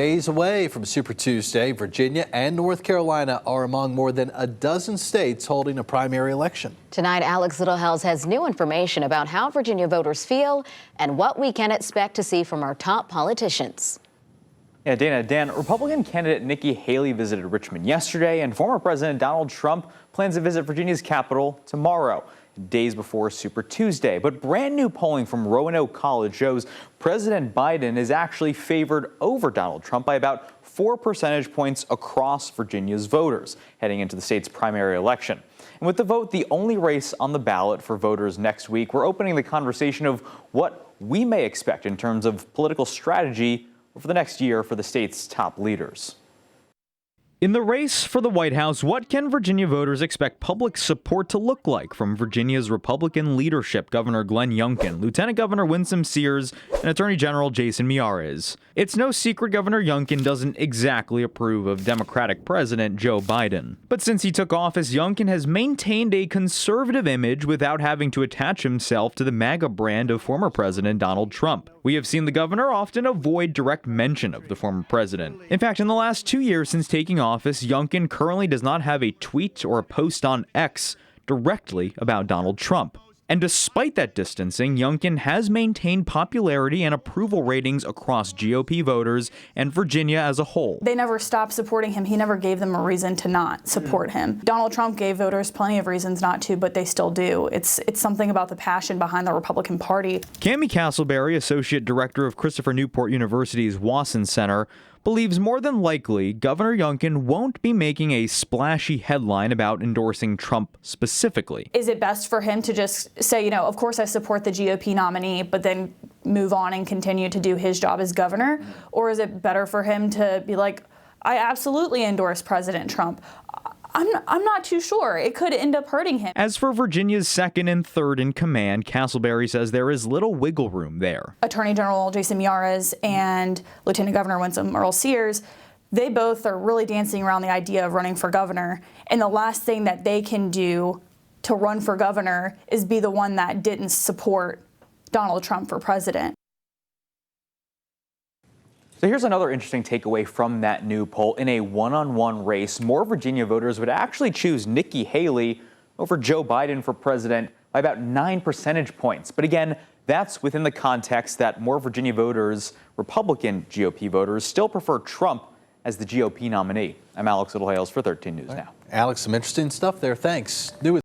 Days away from Super Tuesday, Virginia and North Carolina are among more than a dozen states holding a primary election. Tonight, Alex Littlehales has new information about how Virginia voters feel and what we can expect to see from our top politicians. Yeah, Dan, Republican candidate Nikki Haley visited Richmond yesterday, and former President Donald Trump plans to visit Virginia's capital tomorrow, days before Super Tuesday. But brand new polling from Roanoke College shows President Biden is actually favored over Donald Trump by about 4 percentage points across Virginia's voters heading into the state's primary election. And with the vote the only race on the ballot for voters next week, we're opening the conversation of what we may expect in terms of political strategy over the next year for the state's top leaders. In the race for the White House, what can Virginia voters expect public support to look like from Virginia's Republican leadership, Governor Glenn Youngkin, Lieutenant Governor Winsome Sears, and Attorney General Jason Miyares? It's no secret Governor Youngkin doesn't exactly approve of Democratic President Joe Biden. But since he took office, Youngkin has maintained a conservative image without having to attach himself to the MAGA brand of former President Donald Trump. We have seen the governor often avoid direct mention of the former president. In fact, in the last 2 years since taking office, Youngkin currently does not have a tweet or a post on X directly about Donald Trump. And despite that distancing, Youngkin has maintained popularity and approval ratings across GOP voters and Virginia as a whole. They never stopped supporting him. He never gave them a reason to not support him. Donald Trump gave voters plenty of reasons not to, but they still do. It's something about the passion behind the Republican Party. Cami Castleberry, Associate Director of Christopher Newport University's Wasson Center, believes more than likely Governor Youngkin won't be making a splashy headline about endorsing Trump specifically. Is it best for him to just say, of course I support the GOP nominee, but then move on and continue to do his job as governor? Or is it better for him to be like, I absolutely endorse President Trump? I'm not too sure. It could end up hurting him. As for Virginia's second and third in command, Castleberry says there is little wiggle room there. Attorney General Jason Miyares and Lieutenant Governor Winsome Sears, they both are really dancing around the idea of running for governor. And the last thing that they can do to run for governor is be the one that didn't support Donald Trump for president. So here's another interesting takeaway from that new poll. In a one-on-one race, more Virginia voters would actually choose Nikki Haley over Joe Biden for president by about 9 percentage points. But again, that's within the context that more Virginia voters, Republican GOP voters, still prefer Trump as the GOP nominee. I'm Alex Littlehales for 13 News Now. Alex, some interesting stuff there. Thanks.